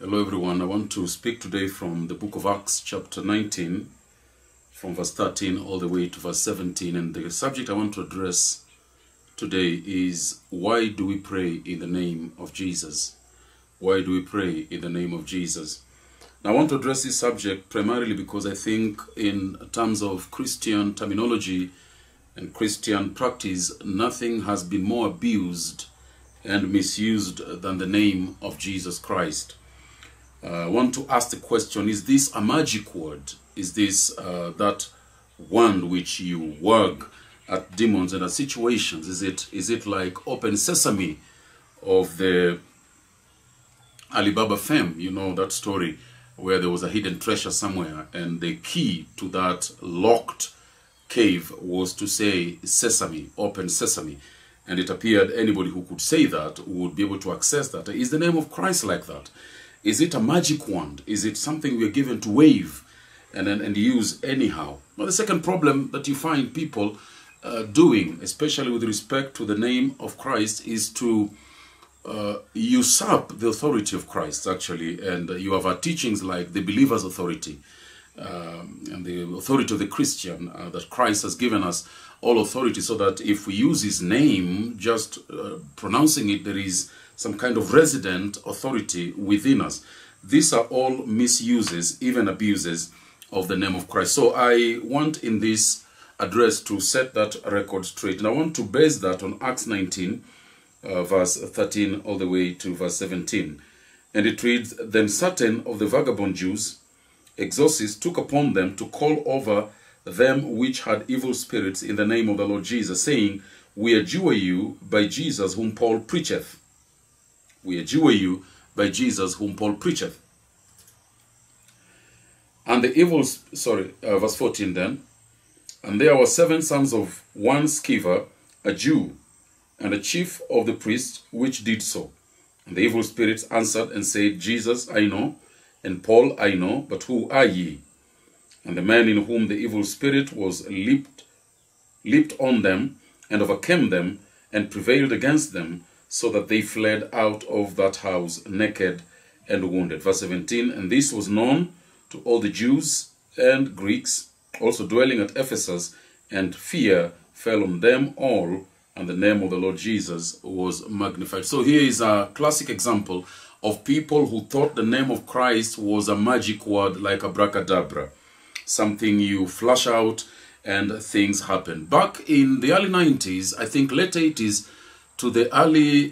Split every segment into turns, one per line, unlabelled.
Hello everyone, I want to speak today from the book of Acts chapter 19 from verse 13 all the way to verse 17, and the subject I want to address today is why do we pray in the name of Jesus? Why do we pray in the name of Jesus? Now I want to address this subject primarily because I think in terms of Christian terminology and Christian practice, nothing has been more abused and misused than the name of Jesus Christ. I want to ask the question, is this a magic word? Is this that wand which you wag at demons and at situations? Is it like open sesame of the Alibaba fame? You know that story where there was a hidden treasure somewhere and the key to that locked cave was to say sesame, open sesame. And it appeared anybody who could say that would be able to access that. Is the name of Christ like that? Is it a magic wand? Is it something we are given to wave and use anyhow? Well, the second problem that you find people doing, especially with respect to the name of Christ, is to usurp the authority of Christ, actually. And you have our teachings like the believer's authority and the authority of the Christian, that Christ has given us all authority, so that if we use his name, just pronouncing it, there is some kind of resident authority within us. These are all misuses, even abuses of the name of Christ. So I want in this address to set that record straight. And I want to base that on Acts 19, verse 13 all the way to verse 17. And it reads, "Then certain of the vagabond Jews, exorcists, took upon them to call over them which had evil spirits in the name of the Lord Jesus, saying, We adjure you by Jesus whom Paul preacheth. We adjure you by Jesus whom Paul preacheth. And the evils, verse 14 then. And there were 7 sons of one Sceva, a Jew, and a chief of the priests, which did so. And the evil spirits answered and said, Jesus I know, and Paul I know, but who are ye? And the man in whom the evil spirit was leaped on them, and overcame them, and prevailed against them, so that they fled out of that house naked and wounded." Verse 17, "And this was known to all the Jews and Greeks, also dwelling at Ephesus, and fear fell on them all, and the name of the Lord Jesus was magnified." So here is a classic example of people who thought the name of Christ was a magic word like abracadabra, something you flash out and things happen. Back in the early 90s, I think late 80s, to the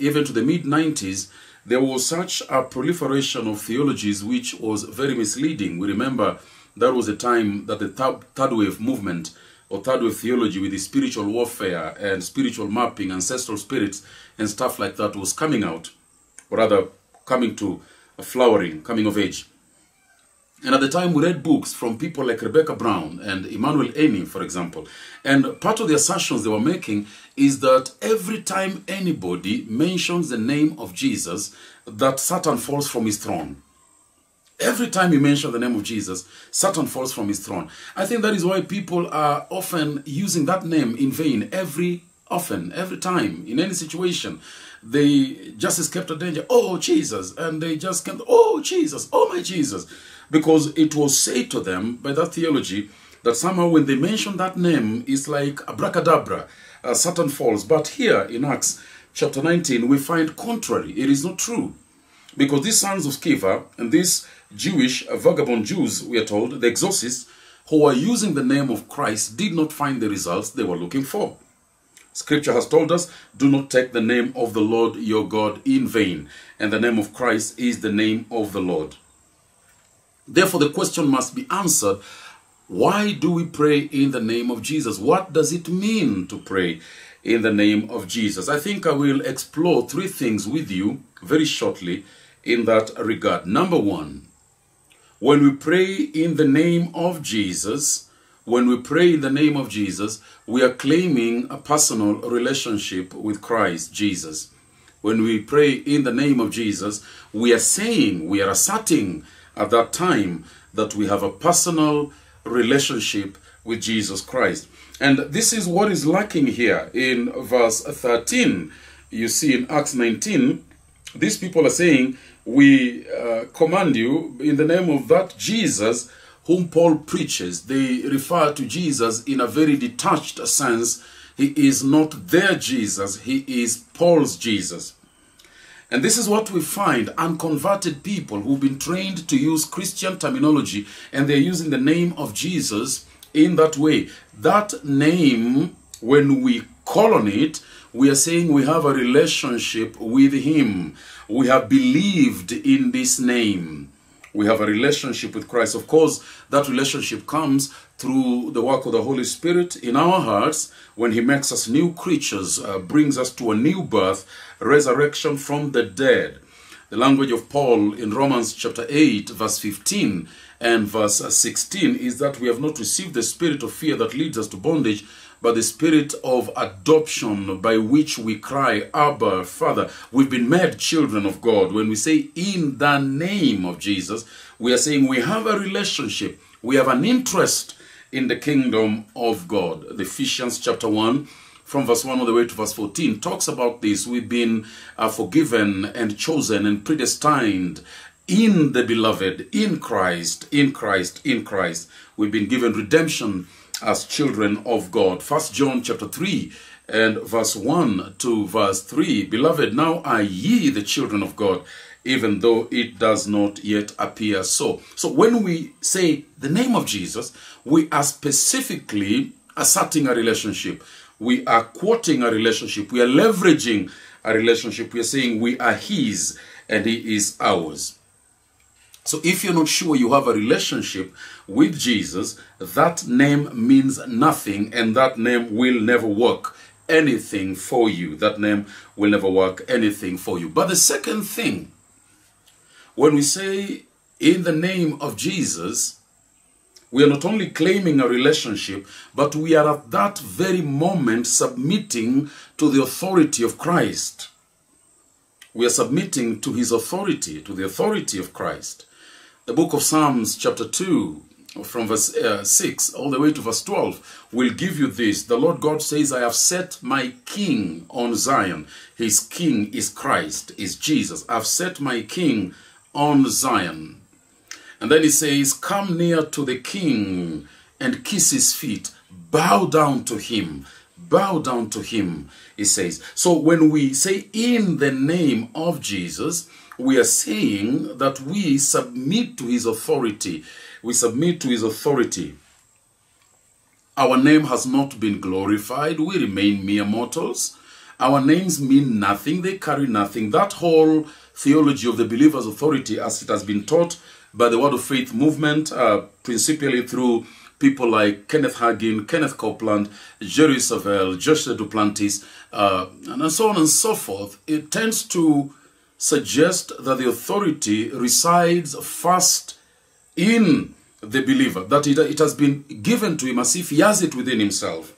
even to the mid-90s, there was such a proliferation of theologies which was very misleading. We remember that was a time that the third wave movement, or third wave theology with the spiritual warfare and spiritual mapping, ancestral spirits and stuff like that was coming out, or rather coming to a flowering, coming of age. And at the time we read books from people like Rebecca Brown and Emmanuel Eni, for example. And part of the assertions they were making is that every time anybody mentions the name of Jesus, that Satan falls from his throne. Every time you mention the name of Jesus, Satan falls from his throne. I think that is why people are often using that name in vain every time, in any situation. They just escaped a danger, oh Jesus, and they just came, oh Jesus, oh my Jesus. Because it was said to them by that theology that somehow when they mention that name, it's like abracadabra, Satan falls. But here in Acts chapter 19, we find contrary. It is not true. Because these sons of Sceva and these Jewish vagabond Jews, we are told, the exorcists, who were using the name of Christ, did not find the results they were looking for. Scripture has told us, do not take the name of the Lord your God in vain. And the name of Christ is the name of the Lord. Therefore, the question must be answered, why do we pray in the name of Jesus? What does it mean to pray in the name of Jesus? I think I will explore 3 things with you very shortly in that regard. Number 1, when we pray in the name of Jesus, we are claiming a personal relationship with Christ Jesus. When we pray in the name of Jesus, we are asserting at that time that we have a personal relationship with Jesus Christ. And this is what is lacking here in verse 13. You see in Acts 19, these people are saying, we command you in the name of that Jesus whom Paul preaches. They refer to Jesus in a very detached sense. He is not their Jesus, he is Paul's Jesus. And this is what we find: unconverted people who've been trained to use Christian terminology, and they're using the name of Jesus in that way. That name, when we call on it, we are saying we have a relationship with him. We have believed in this name. We have a relationship with Christ. Of course, that relationship comes through the work of the Holy Spirit in our hearts when he makes us new creatures, brings us to a new birth, resurrection from the dead. The language of Paul in Romans chapter 8, verse 15 and verse 16 is that we have not received the spirit of fear that leads us to bondage, but the spirit of adoption by which we cry, Abba, Father. We've been made children of God. When we say in the name of Jesus, we are saying we have a relationship. We have an interest in the kingdom of God. The Ephesians chapter 1, from verse 1 all the way to verse 14, talks about this. We've been forgiven and chosen and predestined in the beloved, in Christ, in Christ, in Christ. We've been given redemption as children of God. 1 John chapter 3 and verse 1 to verse 3. Beloved, now are ye the children of God, even though it does not yet appear so. So when we say the name of Jesus, we are specifically asserting a relationship. We are quoting a relationship. We are leveraging a relationship. We are saying we are his and he is ours. So if you're not sure you have a relationship with Jesus, that name means nothing, and that name will never work anything for you. That name will never work anything for you. But the second thing, when we say in the name of Jesus, we are not only claiming a relationship, but we are at that very moment submitting to the authority of Christ. We are submitting to his authority, to the authority of Christ. The book of Psalms chapter 2, from verse 6 all the way to verse 12, will give you this. The Lord God says, I have set my king on Zion. His king is Christ, is Jesus. I have set my king on Zion. And then he says, come near to the king and kiss his feet. Bow down to him. Bow down to him, he says. So when we say in the name of Jesus, we are saying that we submit to his authority. We submit to his authority. Our name has not been glorified. We remain mere mortals. Our names mean nothing. They carry nothing. That whole theology of the believer's authority, as it has been taught by the Word of Faith movement, principally through people like Kenneth Hagin, Kenneth Copeland, Jerry Savelle, Joshua Duplantis, and so on and so forth, it tends to suggest that the authority resides first in the believer, that it has been given to him as if he has it within himself.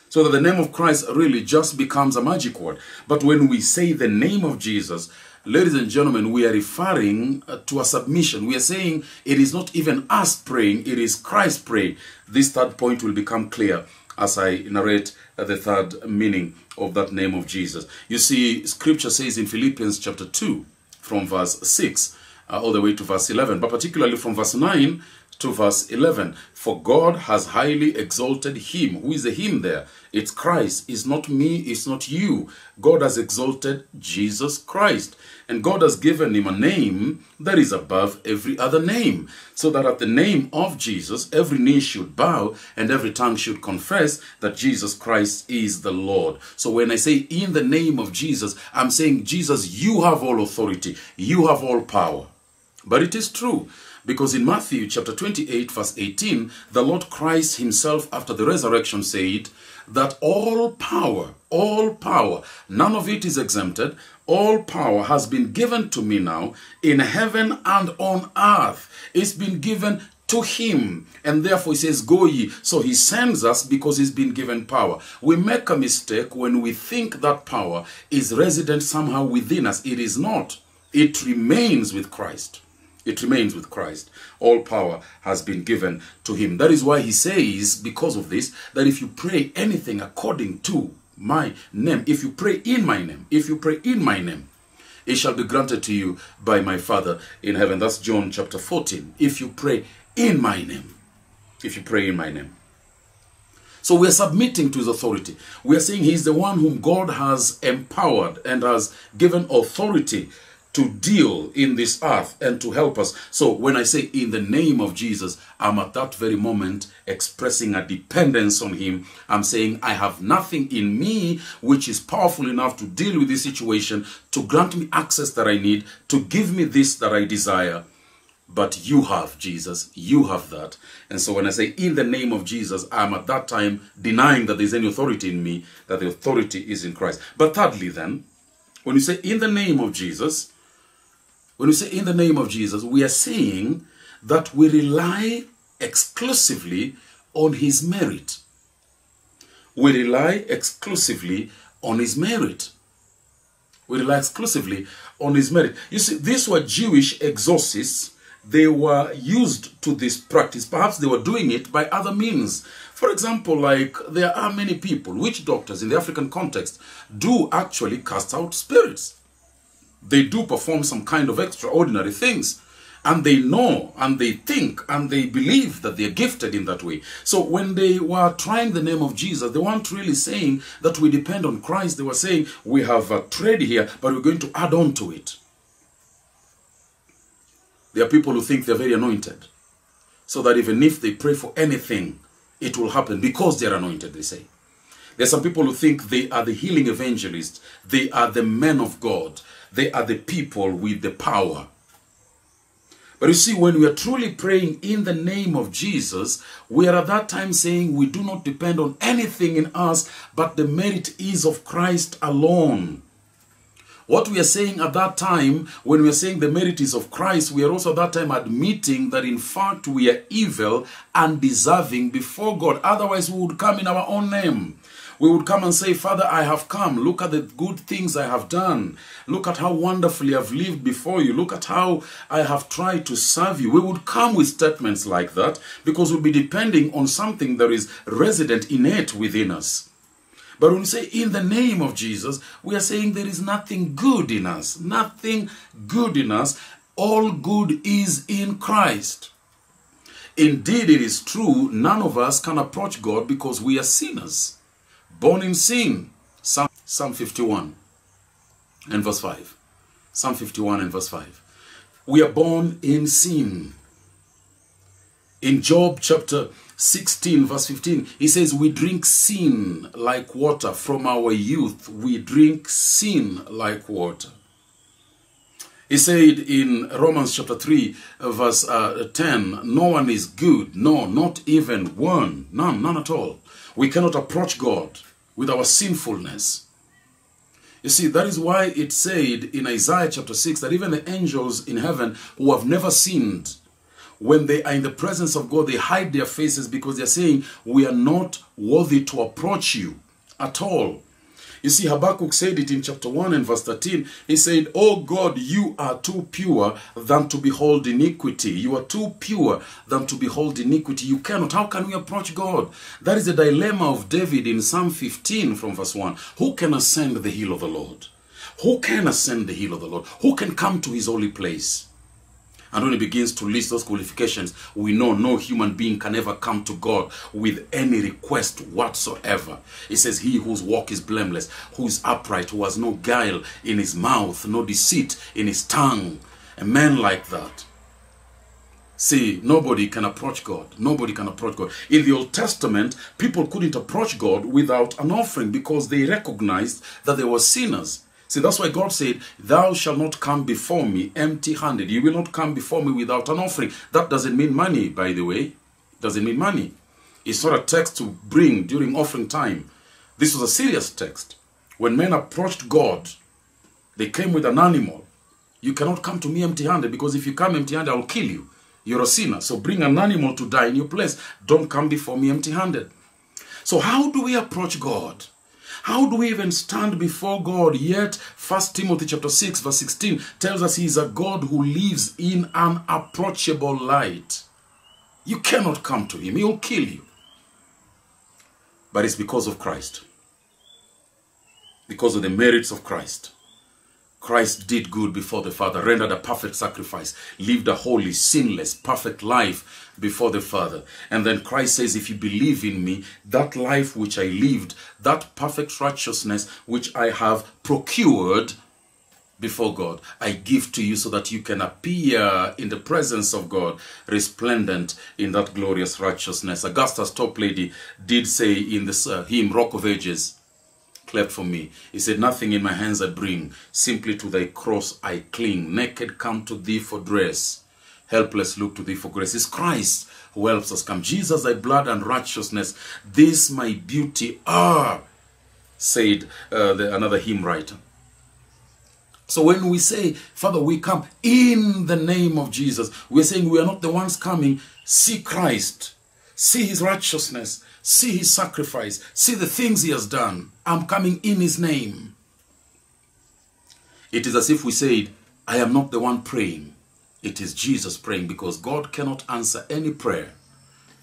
So that the name of Christ really just becomes a magic word. But when we say the name of Jesus, ladies and gentlemen, we are referring to a submission. We are saying it is not even us praying, it is Christ praying. This third point will become clear as I narrate the third meaning of that name of Jesus. You see, scripture says in Philippians chapter 2, from verse 6 all the way to verse 11, but particularly from verse 9 to verse 11. For God has highly exalted him. Who is the him there? It's Christ. It's not me. It's not you. God has exalted Jesus Christ. And God has given him a name that is above every other name. So that at the name of Jesus, every knee should bow and every tongue should confess that Jesus Christ is the Lord. So when I say in the name of Jesus, I'm saying, Jesus, you have all authority. You have all power. But it is true. Because in Matthew chapter 28 verse 18, the Lord Christ himself after the resurrection said that all power, none of it is exempted, all power has been given to me now in heaven and on earth. It's been given to him. And therefore he says, go ye. So he sends us because he's been given power. We make a mistake when we think that power is resident somehow within us. It is not. It remains with Christ. It remains with Christ. All power has been given to him. That is why he says, because of this, that if you pray anything according to my name, if you pray in my name, it shall be granted to you by my Father in heaven. That's John chapter 14. If you pray in my name. If you pray in my name. So we are submitting to his authority. We are saying he is the one whom God has empowered and has given authority to deal in this earth and to help us. So when I say in the name of Jesus, I'm at that very moment expressing a dependence on him. I'm saying I have nothing in me which is powerful enough to deal with this situation, to grant me access that I need, to give me this that I desire. But you have, Jesus, you have that. And so when I say in the name of Jesus, I'm at that time denying that there's any authority in me, that the authority is in Christ. But thirdly then, when you say in the name of Jesus, when we say in the name of Jesus, we are saying that we rely exclusively on his merit. We rely exclusively on his merit. We rely exclusively on his merit. You see, these were Jewish exorcists. They were used to this practice. Perhaps they were doing it by other means. For example, like there are many people, witch doctors in the African context, do actually cast out spirits. They do perform some kind of extraordinary things. And they know, and they think, and they believe that they are gifted in that way. So when they were trying the name of Jesus, they weren't really saying that we depend on Christ. They were saying, we have a trade here, but we're going to add on to it. There are people who think they're very anointed. So that even if they pray for anything, it will happen because they're anointed, they say. There are some people who think they are the healing evangelists. They are the men of God. They are the people with the power. But you see, when we are truly praying in the name of Jesus, we are at that time saying we do not depend on anything in us, but the merit is of Christ alone. What we are saying at that time, when we are saying the merit is of Christ, we are also at that time admitting that in fact we are evil and deserving before God. Otherwise we would come in our own name. We would come and say, Father, I have come. Look at the good things I have done. Look at how wonderfully I've lived before you. Look at how I have tried to serve you. We would come with statements like that because we'll be depending on something that is resident, innate within us. But when we say in the name of Jesus, we are saying there is nothing good in us. Nothing good in us. All good is in Christ. Indeed, it is true, none of us can approach God because we are sinners. Born in sin. Psalm 51 and verse 5. Psalm 51 and verse 5. We are born in sin. In Job chapter 16 verse 15, he says, we drink sin like water. From our youth, we drink sin like water. He said in Romans chapter 3 verse 10, no one is good. No, not even one. None at all. We cannot approach God with our sinfulness. You see, that is why it said in Isaiah chapter 6 that even the angels in heaven who have never sinned, when they are in the presence of God, they hide their faces because they're saying, we are not worthy to approach you at all. You see, Habakkuk said it in chapter 1 and verse 13. He said, oh God, you are too pure than to behold iniquity. You are too pure than to behold iniquity. You cannot. How can we approach God? That is the dilemma of David in Psalm 15 from verse 1. Who can ascend the hill of the Lord? Who can ascend the hill of the Lord? Who can come to his holy place? And when he begins to list those qualifications, we know no human being can ever come to God with any request whatsoever. It says, he whose walk is blameless, who is upright, who has no guile in his mouth, no deceit in his tongue. A man like that. See, nobody can approach God. Nobody can approach God. In the Old Testament, people couldn't approach God without an offering because they recognized that they were sinners. See, that's why God said, thou shalt not come before me empty-handed. You will not come before me without an offering. That doesn't mean money, by the way. It doesn't mean money. It's not a text to bring during offering time. This was a serious text. When men approached God, they came with an animal. You cannot come to me empty-handed because if you come empty-handed, I will kill you. You're a sinner. So bring an animal to die in your place. Don't come before me empty-handed. So how do we approach God? How do we even stand before God? Yet 1 Timothy chapter 6 verse 16 tells us he is a God who lives in an approachable light. You cannot come to him. He will kill you. But it's because of Christ. Because of the merits of Christ. Christ did good before the Father, rendered a perfect sacrifice, lived a holy, sinless, perfect life before the Father. And then Christ says, if you believe in me, that life which I lived, that perfect righteousness which I have procured before God, I give to you so that you can appear in the presence of God, resplendent in that glorious righteousness. Augusta's top lady did say in this hymn, Rock of Ages, cleft for me. He said, nothing in my hands I bring, simply to thy cross I cling. Naked come to thee for dress, helpless look to thee for grace. It's Christ who helps us come. Jesus, thy blood and righteousness, this my beauty are, said another hymn writer. So when we say, Father, we come in the name of Jesus, we're saying we are not the ones coming. See Christ, see his righteousness, see his sacrifice, see the things he has done. I'm coming in his name. It is as if we said, I am not the one praying. It is Jesus praying, because God cannot answer any prayer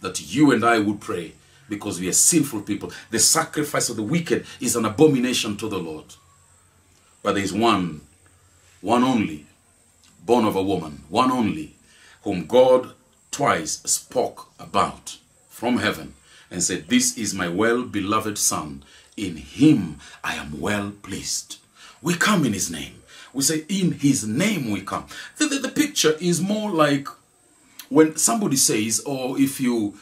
that you and I would pray, because we are sinful people. The sacrifice of the wicked is an abomination to the Lord. But there is one only, born of a woman, one only, whom God twice spoke about from heaven and said, this is my well-beloved Son. In him I am well pleased. We come in his name. We say, in his name we come. The picture is more like when somebody says, or if you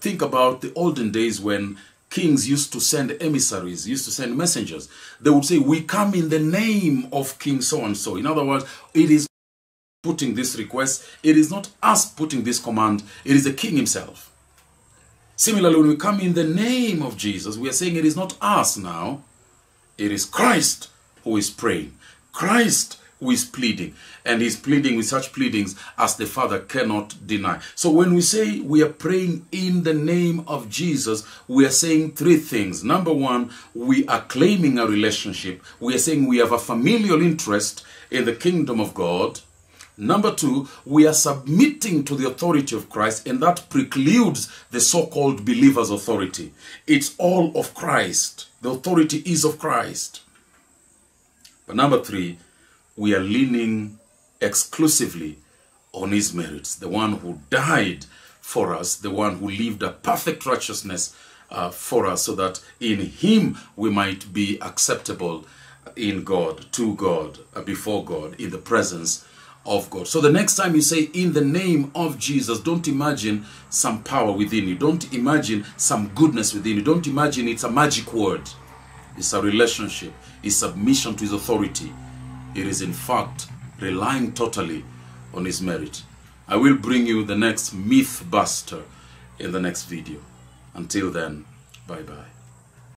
think about the olden days when kings used to send emissaries, used to send messengers, they would say, we come in the name of King so-and-so. In other words, it is putting this request, it is not us putting this command, it is the king himself. Similarly, when we come in the name of Jesus, we are saying it is not us now, it is Christ who is praying, Christ who is pleading, and he's pleading with such pleadings as the Father cannot deny. So when we say we are praying in the name of Jesus, we are saying three things. Number one, we are claiming a relationship. We are saying we have a familial interest in the kingdom of God. Number two, we are submitting to the authority of Christ, and that precludes the so-called believer's authority. It's all of Christ. The authority is of Christ. But number three, we are leaning exclusively on his merits, the one who died for us, the one who lived a perfect righteousness for us, so that in him we might be acceptable in God, to God, before God, in the presence of God. So the next time you say in the name of Jesus, don't imagine some power within you. Don't imagine some goodness within you. Don't imagine it's a magic word. It's a relationship. It's submission to his authority. It is in fact relying totally on his merit. I will bring you the next myth buster in the next video. Until then, bye-bye.